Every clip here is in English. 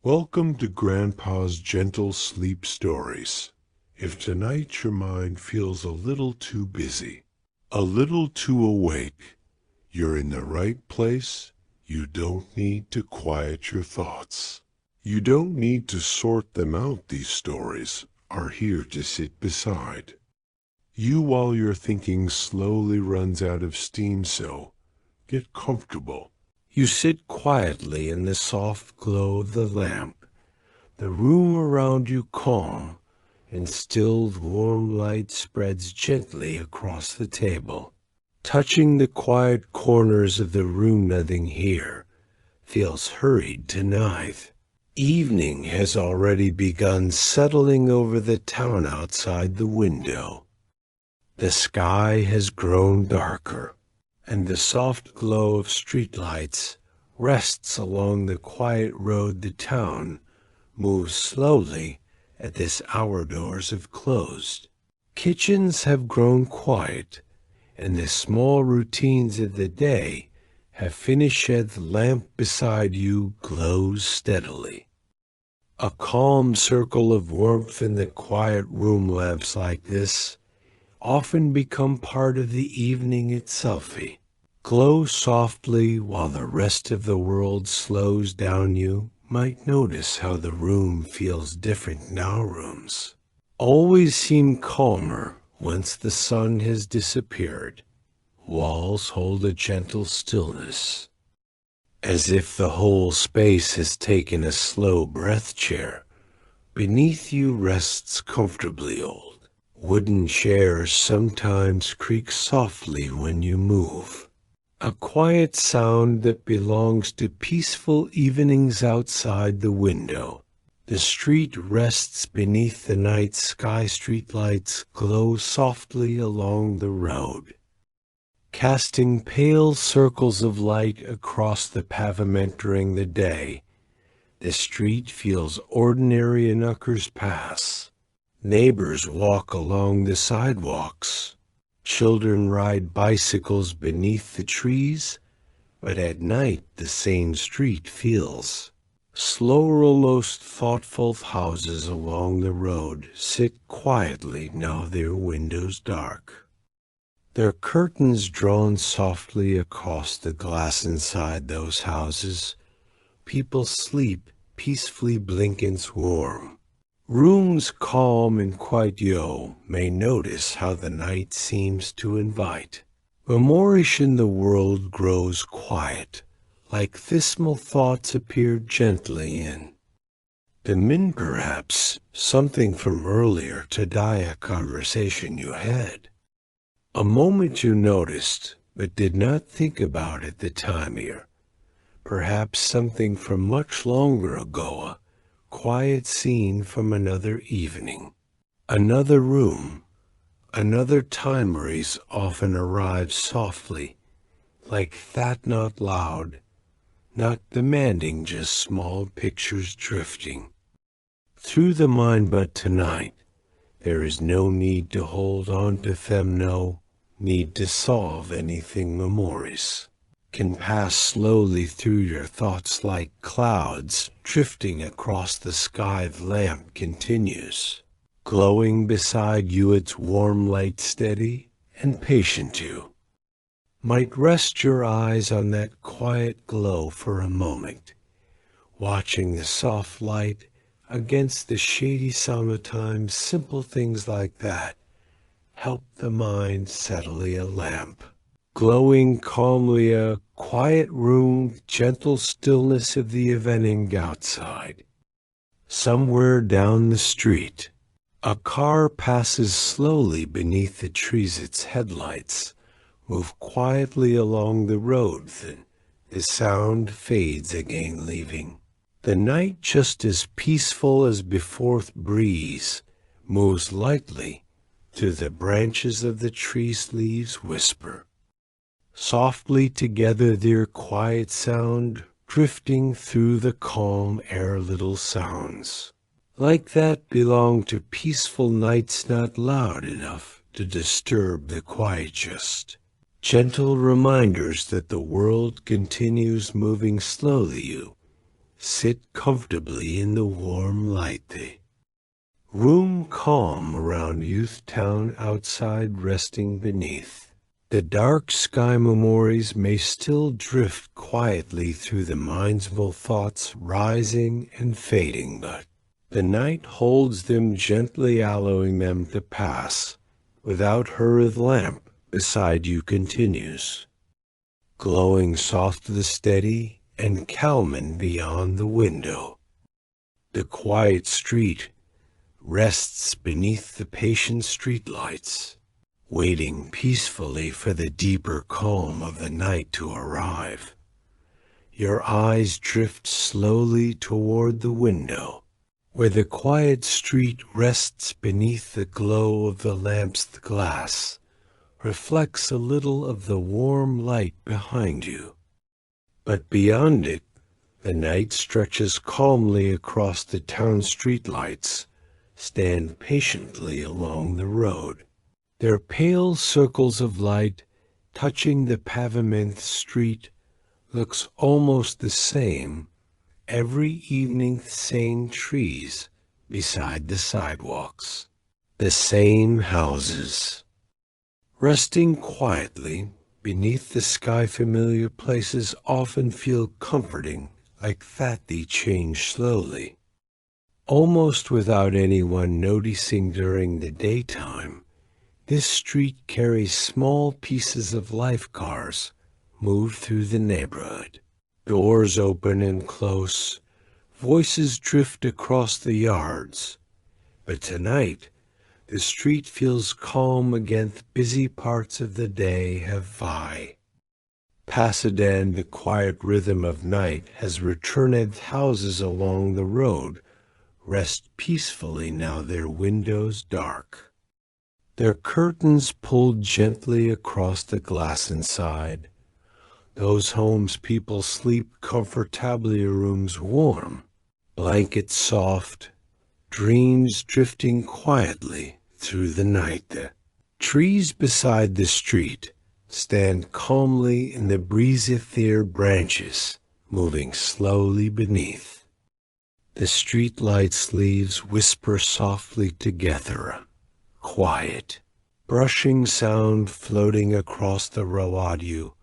Welcome to Grandpa's Gentle Sleep Stories. If tonight your mind feels a little too busy, a little too awake, you're in the right place. You don't need to quiet your thoughts. You don't need to sort them out. These stories are here to sit beside you while your thinking slowly runs out of steam, so get comfortable. You sit quietly in the soft glow of the lamp, the room around you calm, and stilled warm light spreads gently across the table. Touching the quiet corners of the room, nothing here feels hurried tonight. Evening has already begun settling over the town outside the window. The sky has grown darker, and the soft glow of streetlights rests along the quiet road. The town moves slowly at this hour. Doors have closed. Kitchens have grown quiet, and the small routines of the day have finished. The lamp beside you glows steadily. A calm circle of warmth in the quiet room. Lamps like this often become part of the evening itself. Glow softly while the rest of the world slows down. You might notice how the room feels different now. Rooms always seem calmer once the sun has disappeared. Walls hold a gentle stillness, as if the whole space has taken a slow breath. Chair beneath you rests comfortably. Old wooden chairs sometimes creak softly when you move, a quiet sound that belongs to peaceful evenings outside the window. The street rests beneath the night sky. Streetlights glow softly along the road, casting pale circles of light across the pavement. During the day, the street feels ordinary and others pass. Neighbors walk along the sidewalks. Children ride bicycles beneath the trees. But at night, the same street feels slower, almost thoughtful. Houses along the road sit quietly, now their windows dark, their curtains drawn softly across the glass. Inside those houses, people sleep peacefully. Blankets warm, rooms calm and quiet. You may notice how the night seems to invite memoration. The world grows quiet, like dismal thoughts appear gently in the min. Perhaps something from earlier to die. A conversation you had, a moment you noticed but did not think about at the time. Here, perhaps something from much longer ago. A quiet scene from another evening, another room, another time. Memories often arrive softly, like that, not loud, not demanding, just small pictures drifting through the mind. But tonight, there is no need to hold on to them, no need to solve anything. Memories can pass slowly through your thoughts like clouds drifting across the sky. The lamp continues glowing beside you, its warm light steady and patient. You might rest your eyes on that quiet glow for a moment, watching the soft light against the shady summertime. Simple things like that help the mind settle. A lamp glowing calmly, a quiet room, gentle stillness of the evening. Outside, somewhere down the street, a car passes slowly beneath the trees. Its headlights move quietly along the road. Then the sound fades again, leaving the night just as peaceful as before. The breeze moves lightly through the branches of the trees. Leaves whisper softly together, their quiet sound drifting through the calm air. Little sounds like that belong to peaceful nights, not loud enough to disturb the quiet, just gentle reminders that the world continues moving slowly. You sit comfortably in the warm light. The room calm around Youth Town outside, resting beneath. The dark sky memories may still drift quietly through the mind's thoughts, rising and fading, but the night holds them gently, allowing them to pass. Without her, the lamp beside you continues, glowing softly, steady and calming beyond the window. The quiet street rests beneath the patient streetlights, waiting peacefully for the deeper calm of the night to arrive. Your eyes drift slowly toward the window, where the quiet street rests beneath the glow of the lamp's glass, reflects a little of the warm light behind you. But beyond it, the night stretches calmly across the town streetlights, stand patiently along the road. Their pale circles of light touching the pavement street looks almost the same every evening. Same trees beside the sidewalks, the same houses, resting quietly beneath the sky. Familiar places often feel comforting, like that they change slowly, almost without anyone noticing. During the daytime, this street carries small pieces of life. Cars move through the neighborhood, doors open and close, voices drift across the yards. But tonight, the street feels calm against busy parts of the day have by. Pasadena, the quiet rhythm of night has returned. Houses along the road rest peacefully now, their windows dark, their curtains pulled gently across the glass inside. Those homes people sleep comfortably, rooms warm, blankets soft, dreams drifting quietly through the night. The trees beside the street stand calmly in the breezy, their branches moving slowly beneath. The streetlights' leaves whisper softly together, quiet, brushing sound floating across the road. You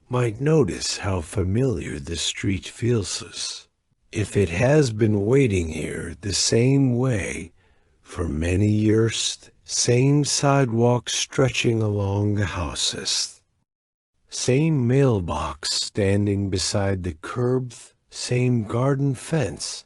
might notice how familiar the street feels, as if it has been waiting here the same way for many years. Same sidewalks stretching along the houses, same mailbox standing beside the curb, same garden fence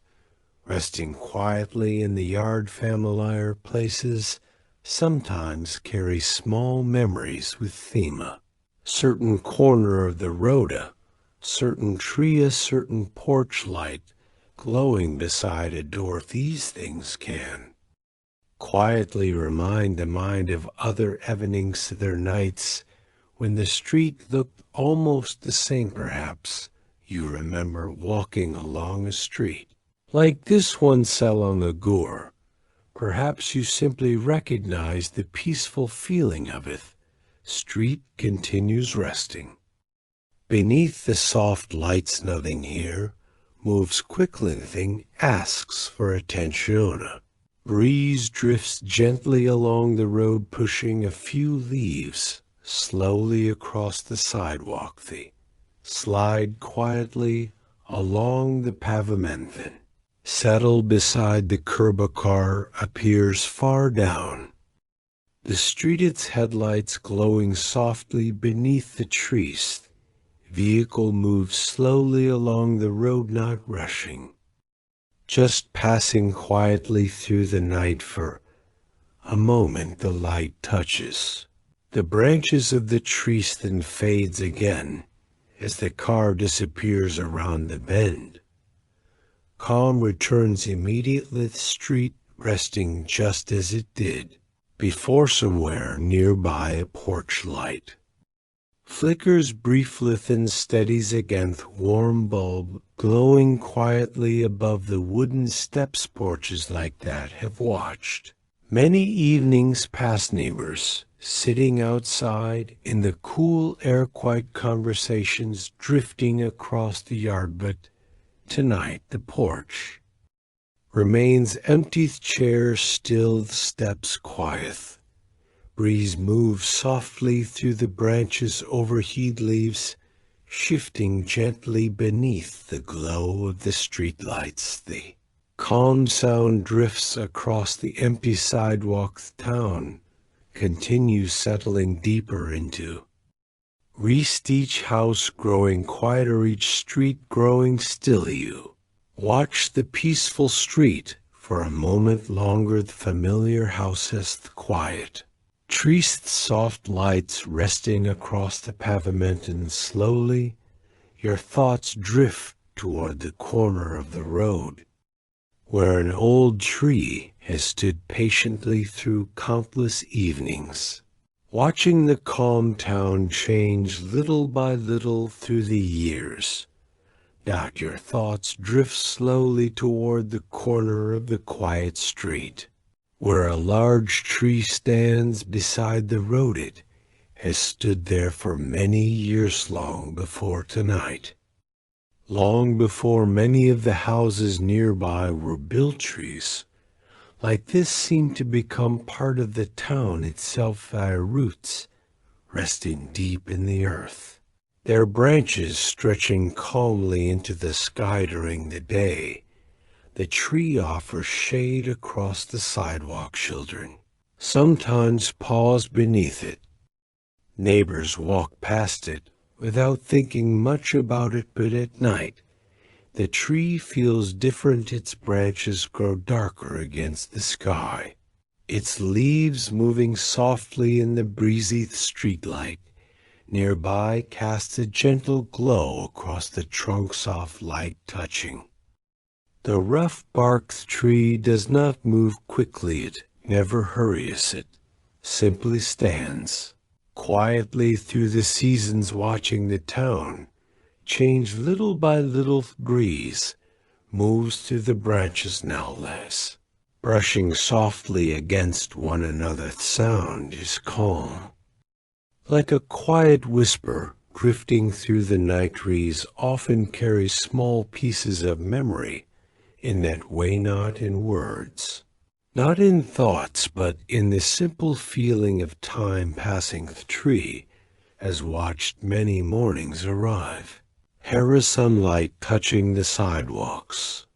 resting quietly in the yard. Familiar places sometimes carry small memories with thema. Certain corner of the road, a certain tree, a certain porch light glowing beside a door. These things can quietly remind the mind of other evenings, their nights, when the street looked almost the same. Perhaps you remember walking along a street like this one so long ago. Perhaps you simply recognize the peaceful feeling of it. Street continues resting beneath the soft lights. Nothing here moves quickly, nothing asks for attention. A breeze drifts gently along the road, pushing a few leaves slowly across the sidewalk. They slide quietly along the pavement, then settle beside the curb. A car appears far down the street, its headlights glowing softly beneath the trees. Vehicle moves slowly along the road, not rushing, just passing quietly through the night. For a moment the light touches the branches of the trees, then fades again as the car disappears around the bend. Calm returns immediately, the street resting just as it did before. Somewhere nearby, a porch light flickers briefly, then steadies against warm bulb, glowing quietly above the wooden steps. Porches like that have watched many evenings past. Neighbors sitting outside in the cool air, quiet conversations drifting across the yard. But Tonight the porch remains empty, chair still, steps quiet. Breeze moves softly through the branches, overhead leaves, shifting gently beneath the glow of the streetlights. The calm sound drifts across the empty sidewalk. The town continues settling deeper into rest, each house growing quieter, each street growing still. You watch the peaceful street for a moment longer, the familiar houses, the quiet trees, the soft lights resting across the pavement, and slowly your thoughts drift toward the corner of the road where an old tree has stood patiently through countless evenings, watching the calm town change little by little through the years. Your thoughts drift slowly toward the corner of the quiet street where a large tree stands beside the road. It has stood there for many years, long before tonight. Long before many of the houses nearby were built, trees like this seem to become part of the town itself, their roots resting deep in the earth, their branches stretching calmly into the sky during the day. The tree offers shade across the sidewalk. Children sometimes pause beneath it. Neighbors walk past it without thinking much about it, but at night the tree feels different. Its branches grow darker against the sky, its leaves moving softly in the breezy streetlight nearby casts a gentle glow across the trunk, soft light touching the rough barked tree. Does not move quickly, it never hurries, it simply stands quietly through the seasons, watching the town change little by little. Breeze moves through the branches now less, brushing softly against one another. Sound is calm, like a quiet whisper drifting through the night. Trees often carry small pieces of memory in that way, not in words, not in thoughts, but in the simple feeling of time passing. The tree has watched many mornings arrive, hair of sunlight touching the sidewalks,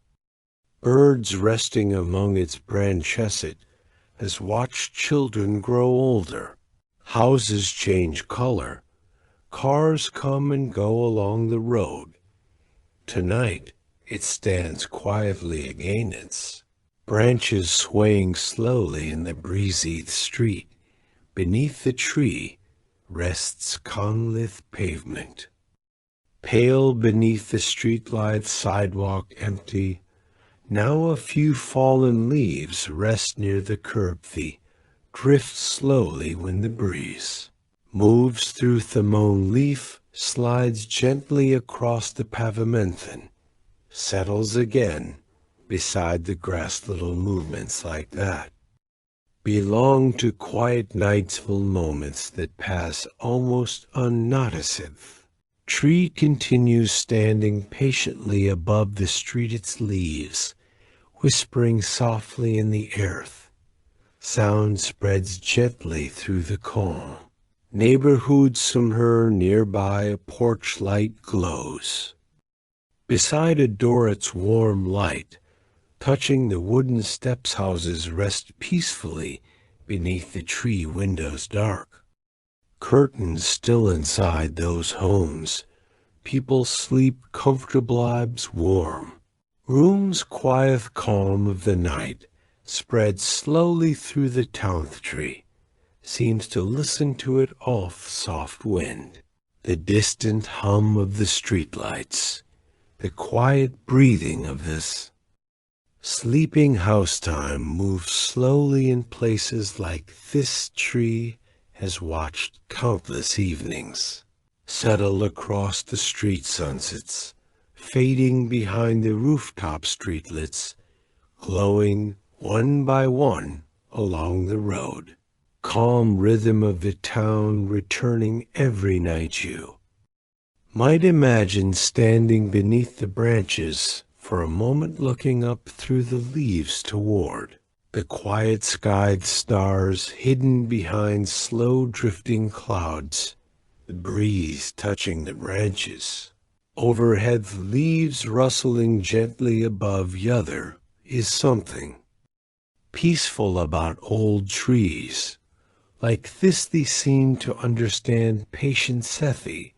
birds resting among its branches. It has watched children grow older, houses change color, cars come and go along the road. Tonight it stands quietly again, its branches swaying slowly in the breezy street. Beneath the tree rests conlith pavement, pale beneath the streetlight, sidewalk empty. Now a few fallen leaves rest near the curb. The drift slowly when the breeze moves through the mown leaf, slides gently across the pavement, then settles again beside the grass. Little movements like that belong to quiet nights, full moments that pass almost unnoticed. Tree continues standing patiently above the street, its leaves whispering softly in the earth. Sound spreads gently through the calm neighborhood. Somewhere nearby a porch light glows beside a door, its warm light touching the wooden steps. Houses rest peacefully beneath the tree windows, dark curtains still inside those homes. People sleep comfortable, lives warm, rooms quiet. Calm of the night spreads slowly through the town. The tree seems to listen to it all. Soft wind, the distant hum of the streetlights, the quiet breathing of this sleeping house. Time moves slowly in places like this. Tree has watched countless evenings settle across the street, sunsets fading behind the rooftop, streetlets glowing one by one along the road. Calm rhythm of the town returning every night. You might imagine standing beneath the branches, for a moment looking up through the leaves toward the quiet-skied stars hidden behind slow drifting clouds, the breeze touching the branches. Overhead, the leaves rustling gently above yonder is something peaceful about old trees. Like this they seem to understand patient Sethi,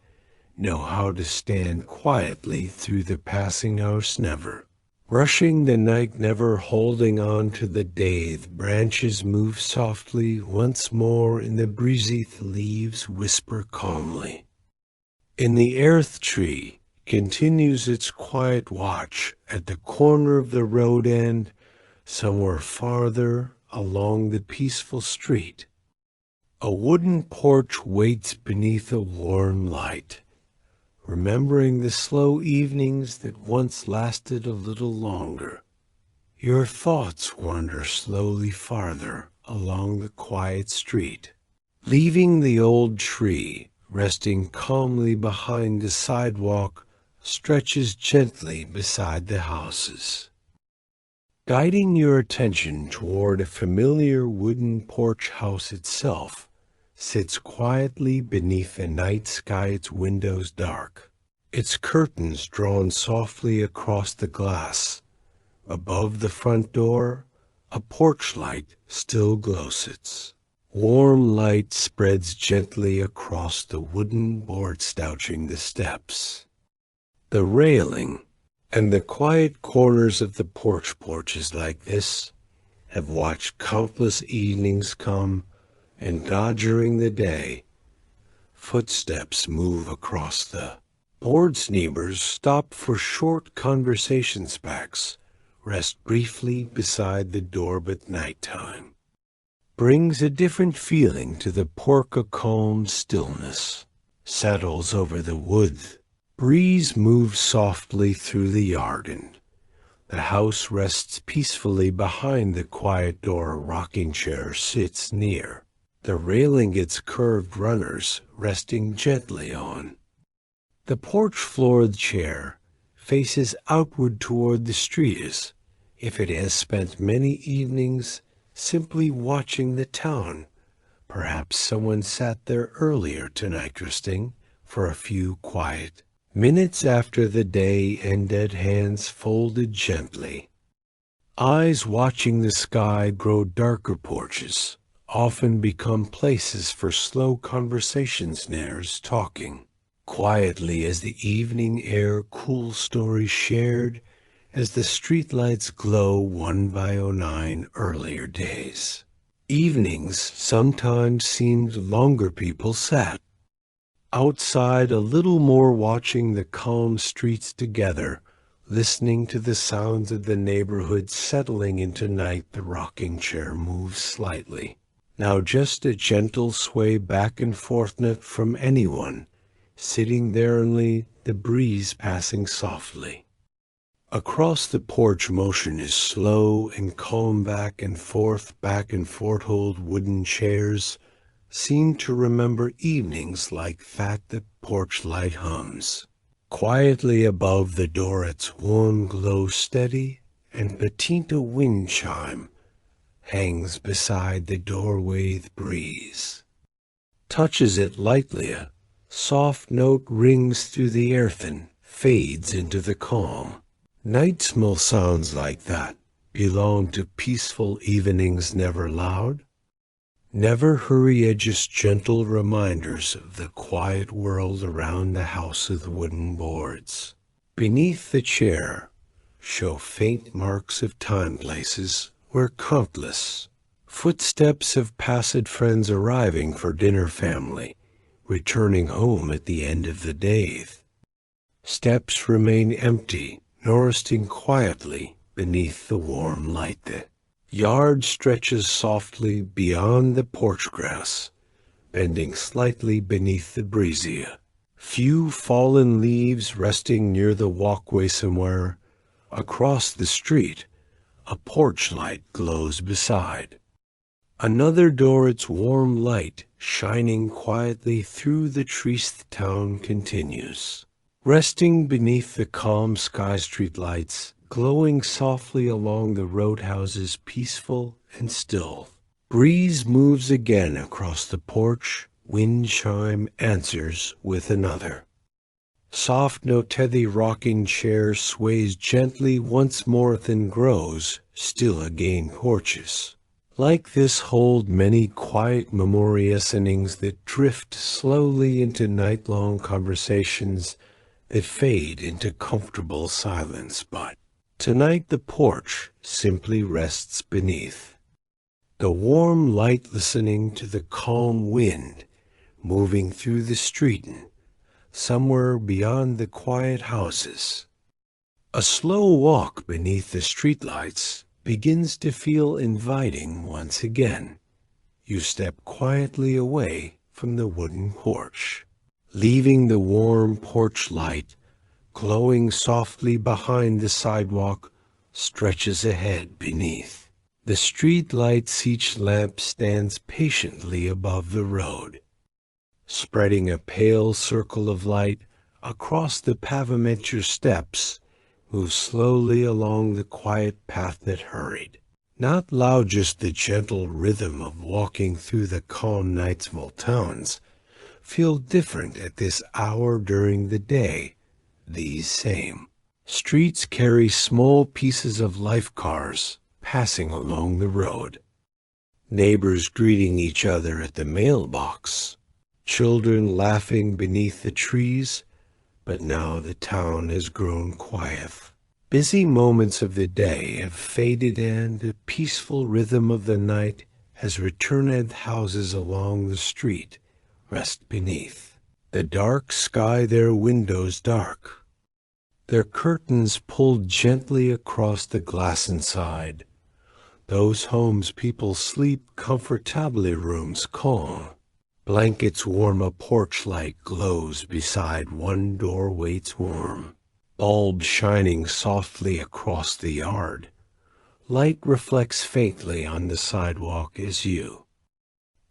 know how to stand quietly through the passing hours never. Rushing the night never, holding on to the day, the branches move softly once more in the breezy, the leaves whisper calmly. In the earth tree continues its quiet watch at the corner of the road end, somewhere farther along the peaceful street. A wooden porch waits beneath a warm light, remembering the slow evenings that once lasted a little longer. Your thoughts wander slowly farther along the quiet street, leaving the old tree resting calmly behind the sidewalk stretches gently beside the houses. Guiding your attention toward a familiar wooden porch house itself, sits quietly beneath the night sky, its windows dark, its curtains drawn softly across the glass. Above the front door, a porch light still glows. Its warm light spreads gently across the wooden board stouching the steps. The railing and the quiet corners of the porches like this have watched countless evenings come and during the day. Footsteps move across the boards. Neighbors stop for short conversation spacks, rest briefly beside the door, but nighttime brings a different feeling to the porch. A calm stillness settles over the woods. Breeze moves softly through the yard, and the house rests peacefully behind the quiet door. A rocking chair sits near the railing, its curved runners resting gently on the porch floor. The chair faces outward toward the street, as if it has spent many evenings simply watching the town. Perhaps someone sat there earlier tonight, resting for a few quiet minutes after the day ended, hands folded gently, eyes watching the sky grow darker. Porches often become places for slow conversations, neighbors talking quietly as the evening air cools, stories shared as the streetlights glow one by 09 earlier days. Evenings sometimes seemed longer. People sat outside a little more, watching the calm streets together, listening to the sounds of the neighborhood settling into night. The rocking chair moves slightly, now just a gentle sway back and forth, not from anyone sitting there, only the breeze passing softly across the porch. Motion is slow and calm, back and forth. Old wooden chairs seem to remember evenings like that. The porch light hums quietly above the door, its warm glow steady, and patinta wind chime hangs beside the doorway. The breeze touches it lightly, a soft note rings through the earth and fades into the calm. Night small sounds like that belong to peaceful evenings, never loud, never hurry, just gentle reminders of the quiet world around the house of the wooden boards. Beneath the chair show faint marks of time, places where countless footsteps have passed, friends arriving for dinner, family returning home at the end of the day. Steps remain empty, resting quietly beneath the warm light. The yard stretches softly beyond the porch grass, bending slightly beneath the breezy. Few fallen leaves resting near the walkway. Somewhere across the street, a porch light glows beside another door, its warm light shining quietly through the trees. The town continues Resting beneath the calm sky street lights, glowing softly along the roadhouses, peaceful and still. Breeze moves again across the porch, wind chime answers with another. Soft no-tethy rocking chair sways gently once more, then grows, still again porches. Like this hold many quiet memoriationings that drift slowly into night-long conversations that fade into comfortable silence, but tonight the porch simply rests beneath. The warm light listening to the calm wind moving through the street somewhere beyond the quiet houses. A slow walk beneath the streetlights begins to feel inviting once again. You step quietly away from the wooden porch, leaving the warm porch light glowing softly behind the sidewalk stretches ahead beneath. The street lights, each lamp stands patiently above the road, spreading a pale circle of light across the pavement. Your steps move slowly along the quiet path that hurried. Not loud, just the gentle rhythm of walking through the calm Knightsville towns feel different at this hour during the day. These same streets carry small pieces of life, cars passing along the road, neighbors greeting each other at the mailbox, children laughing beneath the trees, but now the town has grown quiet. Busy moments of the day have faded and the peaceful rhythm of the night has returned. Houses along the street rest beneath the dark sky, their windows dark, their curtains pulled gently across the glass inside. Those homes people sleep comfortably, rooms calm. Blankets warm, a porch light glows beside one door waits warm. Bulbs shining softly across the yard. Light reflects faintly on the sidewalk as you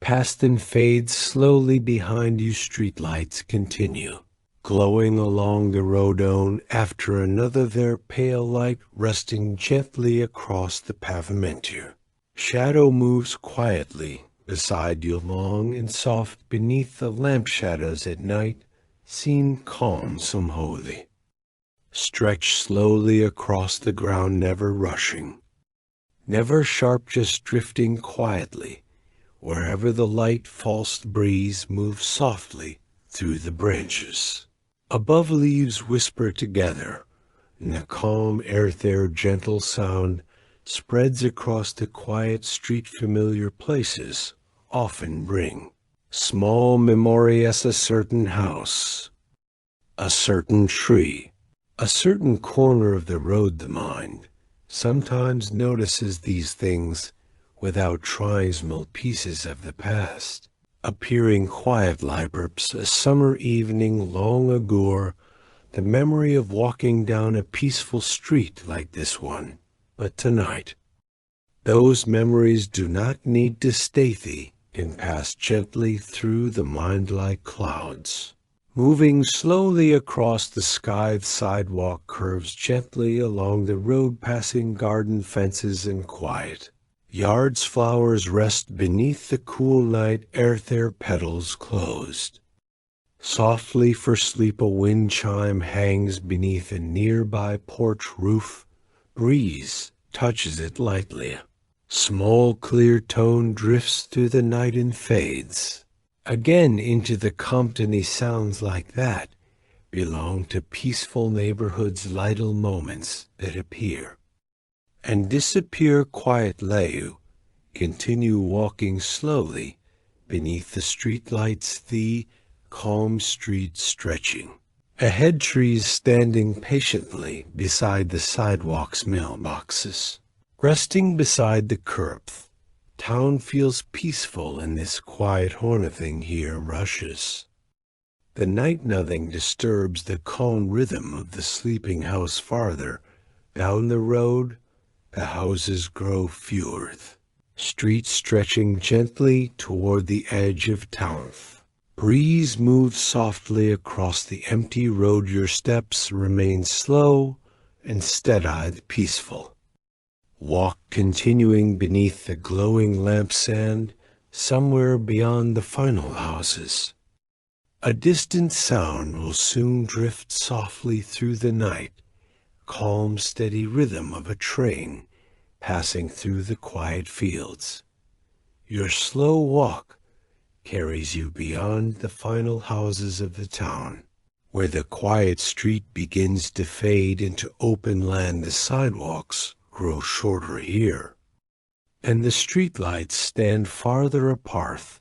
pass and fades slowly behind you. Streetlights continue, glowing along the road on after another, their pale light resting gently across the pavement. Your shadow moves quietly beside you, long and soft beneath the lamp shadows at night, seen calm, some holy. Stretch slowly across the ground, never rushing, never sharp, just drifting quietly. Wherever the light falls, the breeze moves softly through the branches. Above, leaves whisper together. In the calm air, their gentle sound spreads across the quiet street. Familiar places often bring small memories, a certain house, a certain tree, a certain corner of the road. The mind sometimes notices these things without trying. Small pieces of the past appearing quiet, like perhaps a summer evening long ago, the memory of walking down a peaceful street like this one. But tonight, those memories do not need to stay. They can pass gently through the mind like clouds. Moving slowly across the sky, the sidewalk curves gently along the road, passing garden fences and quiet yards. Flowers rest beneath the cool night air, their petals closed softly for sleep. A wind chime hangs beneath a nearby porch roof. Breeze touches it lightly. Small clear tone drifts through the night and fades again into the company. Sounds like that belong to peaceful neighborhoods, little moments that appear and disappear quietly. You continue walking slowly beneath the streetlights, the calm street stretching ahead, trees standing patiently beside the sidewalks, mailboxes resting beside the curb. Town feels peaceful in this quiet horn. Nothing here rushes the night, nothing disturbs the calm rhythm of the sleeping house. Farther down the road, the houses grow fewer, streets stretching gently toward the edge of town. Breeze moves softly across the empty road. Your steps remain slow and steady, peaceful. Walk continuing beneath the glowing lampstand, somewhere beyond the final houses. A distant sound will soon drift softly through the night, calm, steady rhythm of a train passing through the quiet fields. Your slow walk carries you beyond the final houses of the town, where the quiet street begins to fade into open land. The sidewalks grow shorter here, and the streetlights stand farther apart.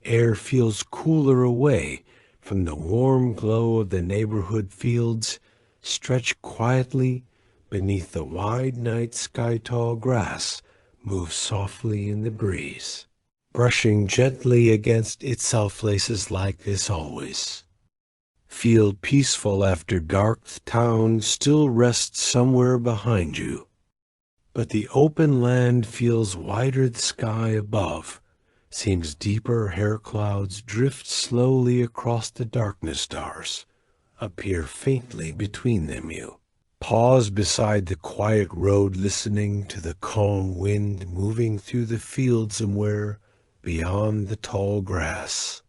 Air feels cooler away from the warm glow of the neighborhood. Fields stretch quietly beneath the wide night sky. Tall grass moves softly in the breeze, brushing gently against itself. Places like this always feel peaceful after dark. The town still rests somewhere behind you, but the open land feels wider. The sky above seems deeper. Hair clouds drift slowly across the darkness. Stars appear faintly between them. You pause beside the quiet road, listening to the calm wind moving through the fields. Somewhere beyond the tall grass,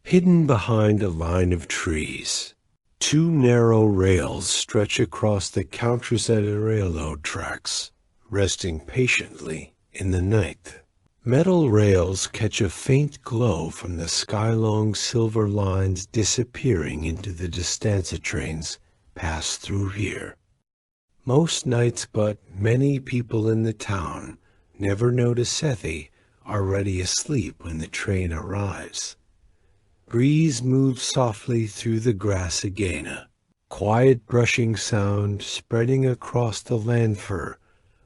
hidden behind a line of trees, two narrow rails stretch across the counters at the railroad tracks, resting patiently in the night. Metal rails catch a faint glow from the sky-long silver lines disappearing into the distance. Trains pass through here most nights, but many people in the town never notice Sethi already asleep when the train arrives. Breeze moves softly through the grass again, a quiet brushing sound spreading across the land. For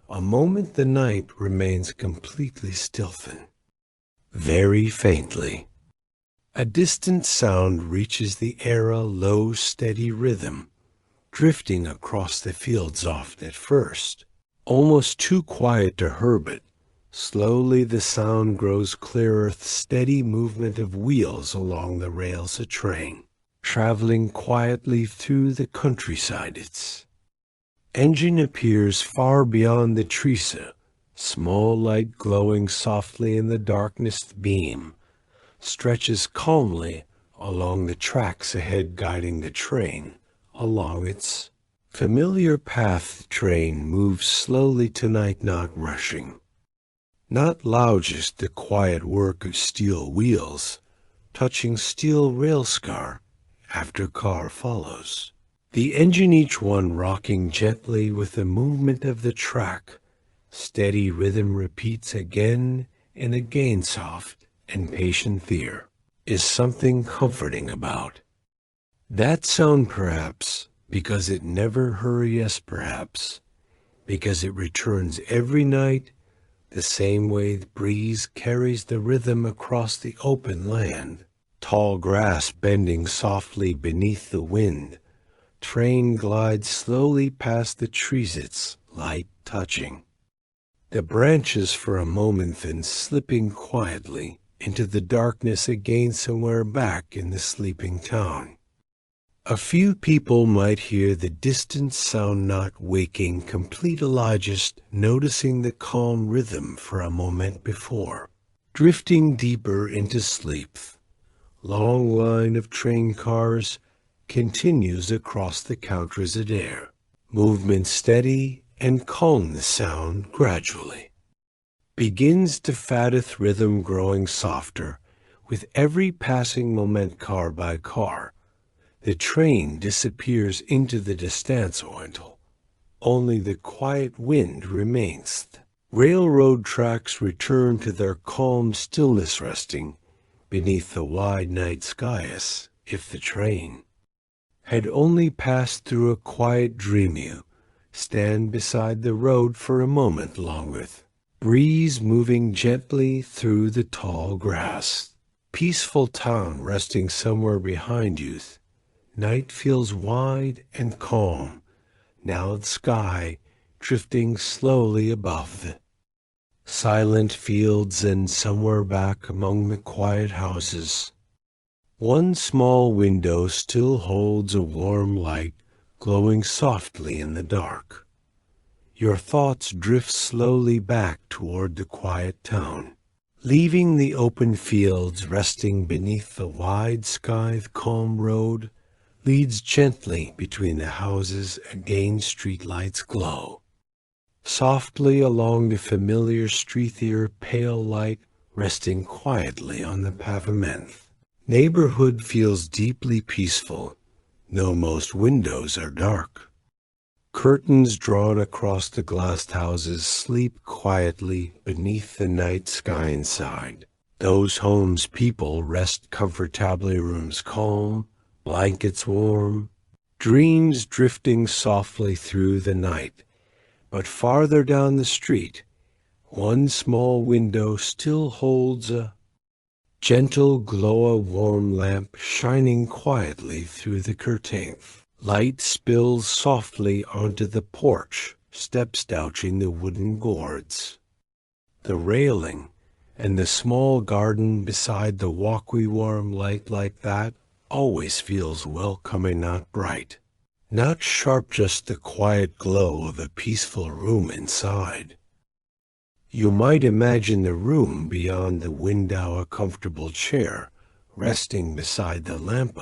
a moment the night remains completely still. Then, very faintly, a distant sound reaches the air, a low, steady rhythm, drifting across the fields. Oft at first, almost too quiet to hear, but slowly the sound grows clearer. The steady movement of wheels along the rails. A train traveling quietly through the countryside. Its engine appears far beyond the trees, a small light glowing softly in the darkness. The beam stretches calmly along the tracks ahead, guiding the train along its familiar path. The train moves slowly tonight, not rushing, not loud, just the quiet work of steel wheels touching steel rail. Car after car follows the engine, each one rocking gently with the movement of the track. Steady rhythm repeats again and again. Soft and patient. There is something comforting about that sound, perhaps because it never hurries, perhaps because it returns every night the same way. The breeze carries the rhythm across the open land, tall grass bending softly beneath the wind. Train glides slowly past the trees, its light touching the branches for a moment, then slipping quietly into the darkness again. Somewhere back in the sleeping town, a few people might hear the distant sound, not waking, complete alive, just noticing the calm rhythm for a moment before drifting deeper into sleep. Long line of train cars continues across the counters. At air movement steady and calm. The sound gradually begins to fadeth, rhythm growing softer with every passing moment. Car by car, the train disappears into the distance until only the quiet wind remains. The railroad tracks return to their calm stillness, resting beneath the wide night sky as if the train had only passed through a quiet dream. You stand beside the road for a moment longer, breeze moving gently through the tall grass. Peaceful town resting somewhere behind you. Night feels wide and calm. Now the sky drifting slowly above the silent fields, and somewhere back among the quiet houses, One small window still holds a warm light glowing softly in the dark. Your thoughts drift slowly back toward the quiet town. Leaving the open fields resting beneath the wide sky, the calm road leads gently between the houses. Again, streetlights glow. Softly along the familiar street, their pale light resting quietly on the pavement. Neighborhood feels deeply peaceful, though most windows are dark. Curtains drawn across the glassed houses sleep quietly beneath the night sky inside. Those homes people rest comfortably, rooms calm, blankets warm, dreams drifting softly through the night. But farther down the street, one small window still holds a gentle glow, a warm lamp shining quietly through the curtains. Light spills softly onto the porch, steps douching the wooden gourds. The railing and the small garden beside the walkway, warm light like that always feels welcoming, not bright, not sharp, just the quiet glow of a peaceful room inside. You might imagine the room beyond the window, a comfortable chair resting beside the lamp,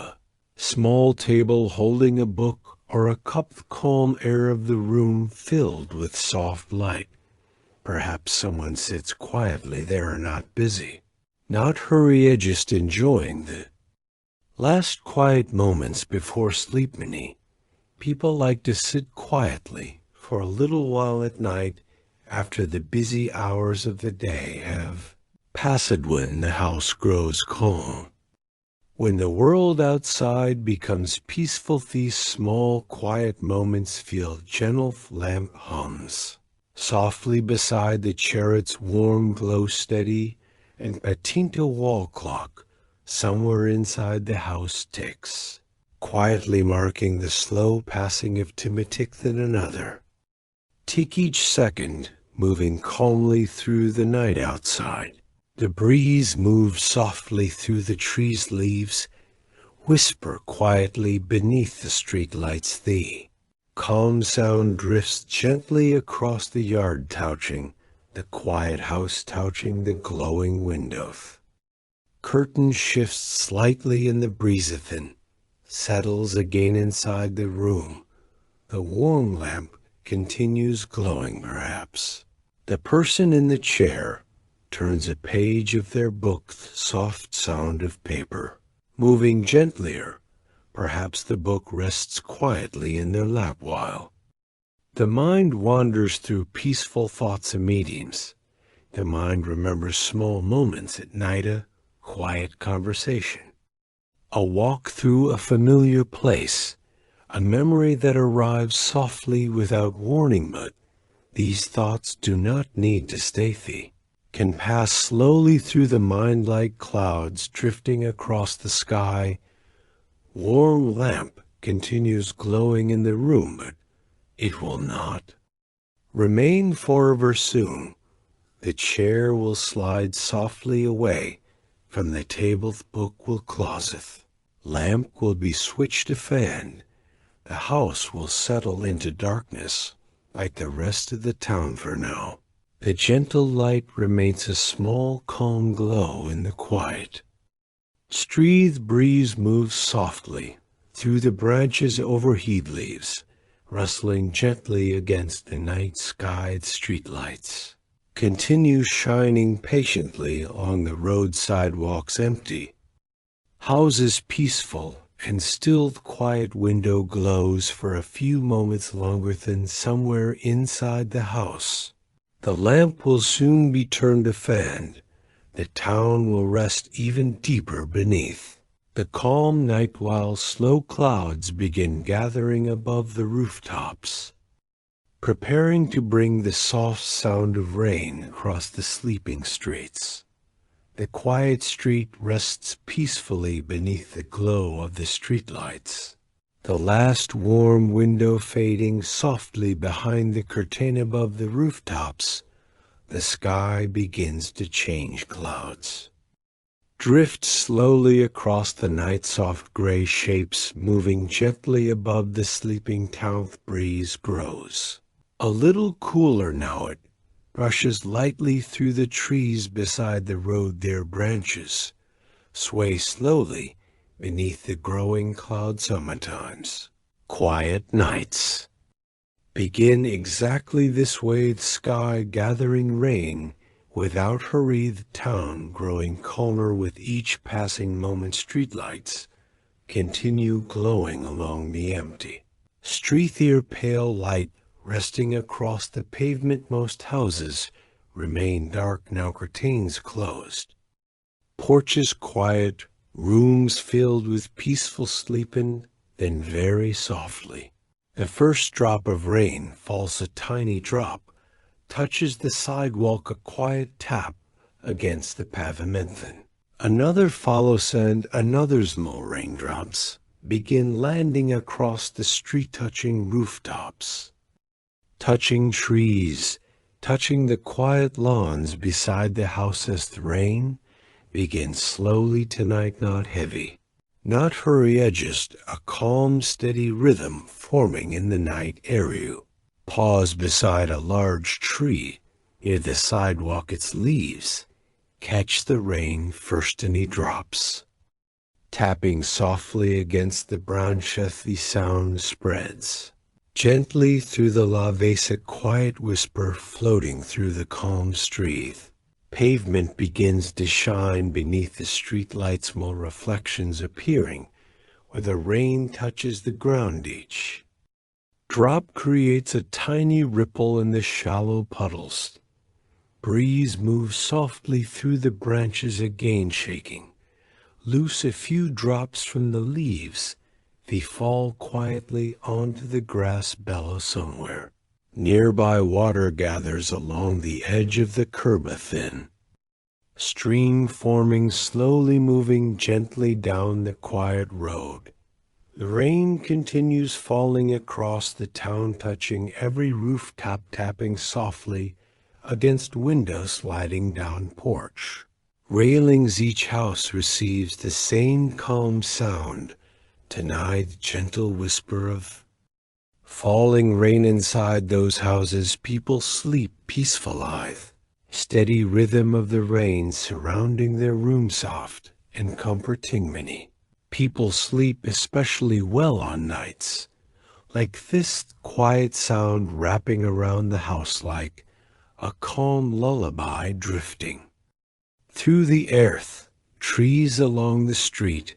small table holding a book, or a cup, the calm air of the room filled with soft light. Perhaps someone sits quietly there, not busy, not hurried, just enjoying the last quiet moments before sleep. Many people like to sit quietly for a little while at night after the busy hours of the day have passed, when the house grows calm. When the world outside becomes peaceful, these small, quiet moments feel gentle. Lamp hums softly beside the chair, its warm glow steady, and a patinta wall clock somewhere inside the house ticks, quietly marking the slow passing of time. A tick, then another. Tick each second, moving calmly through the night outside. The breeze moves softly through the trees, leaves whisper quietly beneath the streetlights. The calm sound drifts gently across the yard, touching the quiet house, touching the glowing windows. Curtain shifts slightly in the breeze, then settles again inside the room. The warm lamp continues glowing. Perhaps the person in the chair turns a page of their book, the soft sound of paper moving gentlier. Perhaps the book rests quietly in their lap while the mind wanders through peaceful thoughts and meetings. The mind remembers small moments at night, a quiet conversation, a walk through a familiar place, a memory that arrives softly without warning. But these thoughts do not need to stay. They can pass slowly through the mind like clouds drifting across the sky. Warm lamp continues glowing in the room, but it will not remain forever. Soon the chair will slide softly away from the table, the book will closeth, lamp will be switched to fan. The house will settle into darkness like the rest of the town for now. The gentle light remains a small, calm glow in the quiet. Street breeze moves softly through the branches overhead, leaves rustling gently against the night sky. Streetlights continue shining patiently along the road, sidewalks empty, houses peaceful, and still the quiet window glows for a few moments longer. Than somewhere inside the house, the lamp will soon be turned to fan. The town will rest even deeper beneath the calm night while slow clouds begin gathering above the rooftops, preparing to bring the soft sound of rain across the sleeping streets. The quiet street rests peacefully beneath the glow of the streetlights. The last warm window fading softly behind the curtain above the rooftops, the sky begins to change. Clouds drift slowly across the night, soft gray shapes moving gently above the sleeping town. Breeze grows a little cooler now. It brushes lightly through the trees beside the road. Their branches sway slowly beneath the growing clouds. Sometimes quiet nights begin exactly this way, the sky gathering rain without hurry, the town growing calmer with each passing moment. Streetlights continue glowing along the empty street, their pale light resting across the pavement. Most houses remain dark now, curtains closed, porches quiet, rooms filled with peaceful sleeping. Then very softly, the first drop of rain falls. A tiny drop touches the sidewalk, a quiet tap against the pavement. Then another follows, and another. Small raindrops begin landing across the street, touching rooftops, touching trees, touching the quiet lawns beside the house. As the rain begins slowly tonight, not heavy, not hurry, just a calm, steady rhythm forming in the night air. You pause beside a large tree near the sidewalk. Its leaves catch the rain, first tiny drops tapping softly against the branch. As the sound spreads gently through the laves, a quiet whisper floating through the calm street. Pavement begins to shine beneath the streetlights, small reflections appearing where the rain touches the ground. Each drop creates a tiny ripple in the shallow puddles. Breeze moves softly through the branches, again shaking loose a few drops from the leaves. They fall quietly onto the grass below. Somewhere nearby, water gathers along the edge of the curb, a thin stream forming, slowly moving gently down the quiet road. The rain continues falling across the town, touching every rooftop, tapping softly against windows, sliding down porch railings. Each house receives the same calm sound tonight, gentle whisper of falling rain. Inside those houses, people sleep peaceful life, steady rhythm of the rain surrounding their room, soft and comforting. Many people sleep especially well on nights like this, quiet sound wrapping around the house like a calm lullaby drifting through the earth. Trees along the street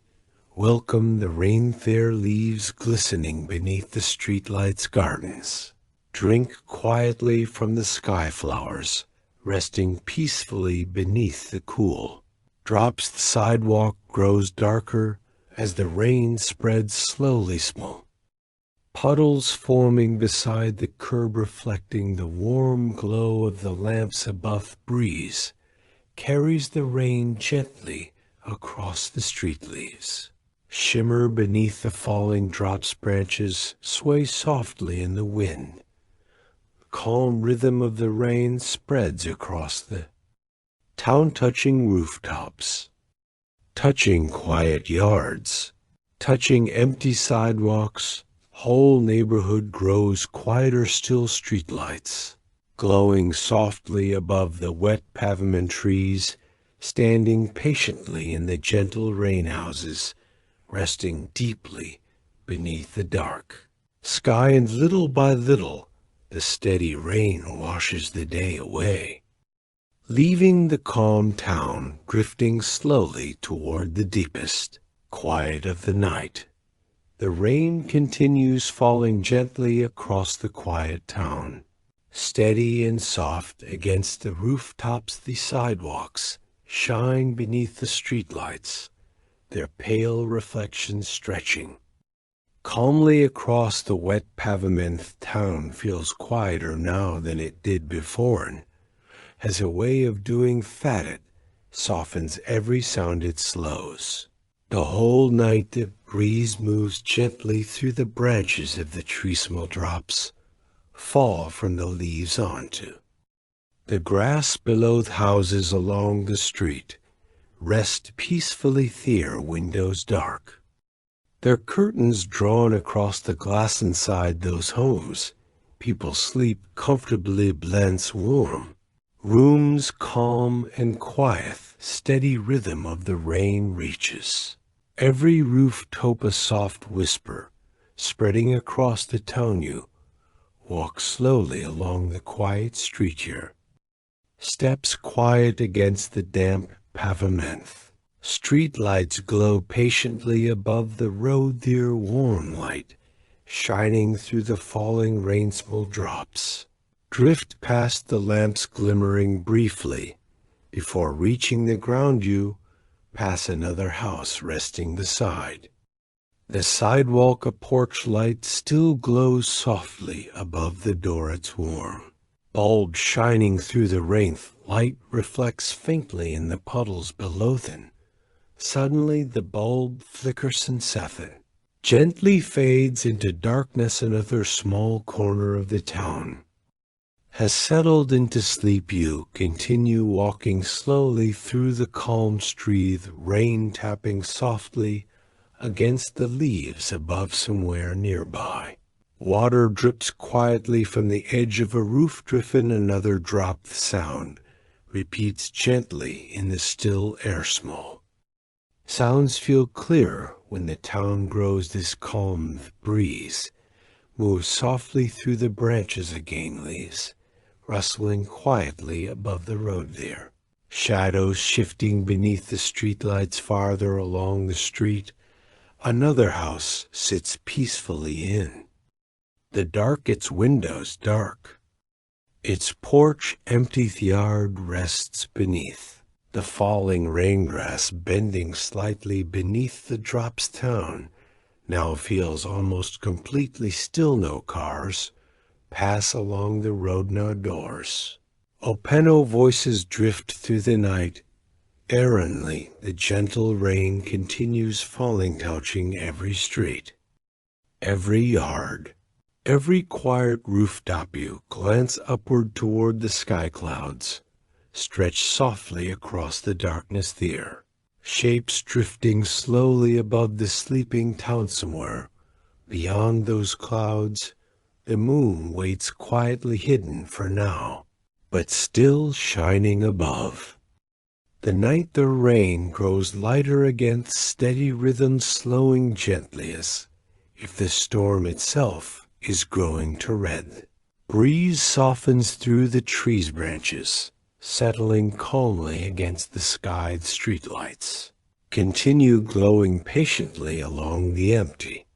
welcome the rain, their leaves glistening beneath the streetlights. Gardens drink quietly from the sky, flowers resting peacefully beneath the cool drops. The sidewalk grows darker as the rain spreads slowly, small puddles forming beside the curb, reflecting the warm glow of the lamps above. Breeze carries the rain gently across the street. Leaves shimmer beneath the falling drops. Branches sway softly in the wind. The calm rhythm of the rain spreads across the town, touching rooftops, touching quiet yards, touching empty sidewalks. Whole neighborhood grows quieter still. Streetlights glowing softly above the wet pavement. Trees standing patiently in the gentle rain. Houses resting deeply beneath the dark sky. And little by little, the steady rain washes the day away, leaving the calm town drifting slowly toward the deepest quiet of the night. The rain continues falling gently across the quiet town, steady and soft against the rooftops. The sidewalks shine beneath the streetlights, their pale reflections stretching calmly across the wet pavement. The town feels quieter now than it did before, and has a way of doing that. It softens every sound, it slows. The whole night the breeze moves gently through the branches of the tree. Small drops fall from the leaves onto the grass below the houses along the street, rest peacefully their windows dark. Their curtains drawn across the glass inside those homes. People sleep comfortably blends warm. Rooms calm and quiet, steady rhythm of the rain reaches. Every rooftop a soft whisper, spreading across the town. You walk slowly along the quiet street here. Steps quiet against the damp pavement. Street lights glow patiently above the road, their warm light, shining through the falling rain small drops. Drift past the lamps glimmering briefly. Before reaching the ground you pass another house resting beside. The sidewalk a porch light still glows softly above the door it's warm. Bulb shining through the rain, light reflects faintly in the puddles below them. Suddenly the bulb flickers and seven, gently fades into darkness. Another small corner of the town has settled into sleep. You continue walking slowly through the calm street, rain tapping softly against the leaves above somewhere nearby. Water drips quietly from the edge of a roof. Driven another drop. The sound repeats gently in the still air. Small sounds feel clear when the town grows this calm. Breeze moves softly through the branches again. Leaves rustling quietly above the road there. Shadows shifting beneath the streetlights farther along the street. Another house sits peacefully in the dark, its windows dark. Its porch empty, the yard rests beneath the falling rain. Grass bending slightly beneath the drops. Town now feels almost completely still. No cars pass along the road. No doors. Openo voices drift through the night. Errantly, the gentle rain continues falling, touching every street, every yard, every quiet rooftop. You glance upward toward the sky. Clouds stretch softly across the darkness there. Shapes drifting slowly above the sleeping town. Somewhere beyond those clouds, the moon waits quietly, hidden for now, but still shining above. The night the rain grows lighter against steady rhythm, slowing gently as if the storm itself is growing to red. Breeze softens through the trees' branches, settling calmly against the sky. The streetlights continue glowing patiently along the empty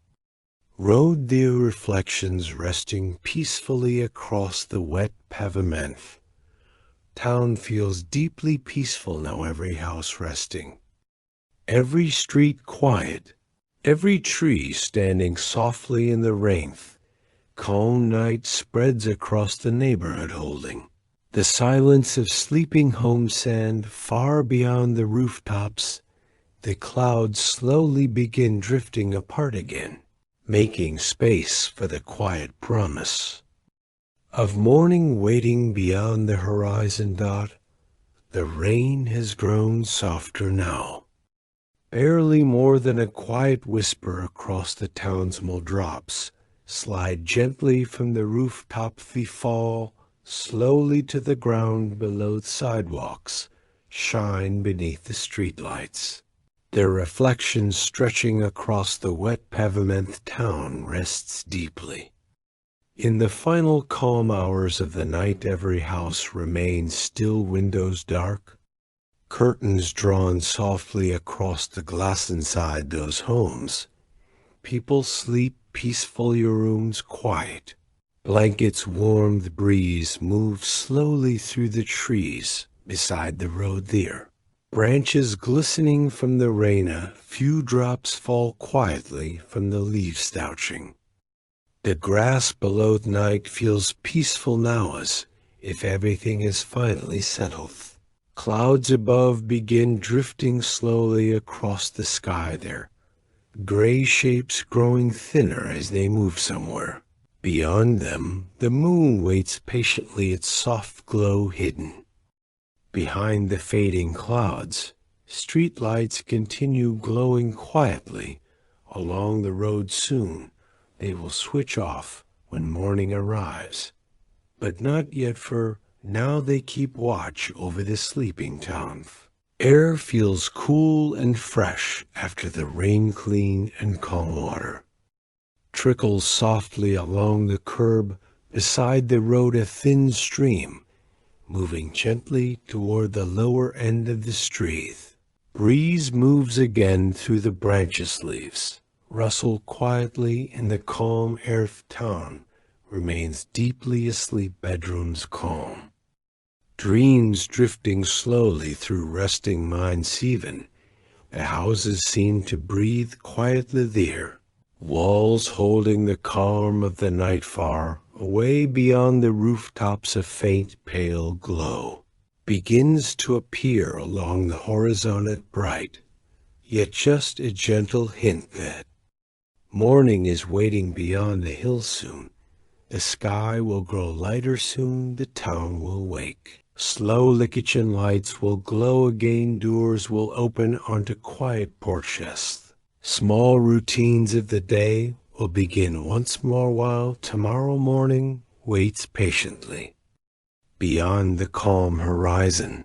road, their reflections resting peacefully across the wet pavement. Town feels deeply peaceful now, every house resting, every street quiet, every tree standing softly in the rain. Calm night spreads across the neighborhood, holding the silence of sleeping homes. And far beyond the rooftops, the clouds slowly begin drifting apart again, making space for the quiet promise of morning waiting beyond the horizon. The rain has grown softer now, barely more than a quiet whisper across the town's small drops slide gently from the rooftop. They fall slowly to the ground below. The sidewalks shine beneath the streetlights, their reflections stretching across the wet pavement. Town rests deeply. In the final calm hours of the night, every house remains still, windows dark, curtains drawn softly across the glass inside those homes. People sleep peaceful, your rooms quiet, blankets warm. The breeze moves slowly through the trees beside the road there. Branches glistening from the rain, a few drops fall quietly from the leaves slouching. The grass below night feels peaceful now, as if everything is finally settled. Clouds above begin drifting slowly across the sky, their gray shapes growing thinner as they move somewhere. Beyond them, the moon waits patiently, its soft glow hidden behind the fading clouds. Street lights continue glowing quietly along the road soon. They will switch off when morning arrives. But not yet, for now they keep watch over the sleeping town. Air feels cool and fresh after the rain-clean and calm water. Trickles softly along the curb beside the road, a thin stream, moving gently toward the lower end of the street. Breeze moves again through the branches leaves, rustle quietly in the calm air. Town remains deeply asleep, bedrooms calm. Dreams drifting slowly through resting minds even. The houses seem to breathe quietly there, walls holding the calm of the night. Far away beyond the rooftops, a faint pale glow begins to appear along the horizon at bright, yet just a gentle hint that morning is waiting beyond the hills soon. The sky will grow lighter soon, the town will wake. Slowly kitchen lights will glow again, doors will open onto quiet porches. Small routines of the day will begin once more while tomorrow morning waits patiently. Beyond the calm horizon,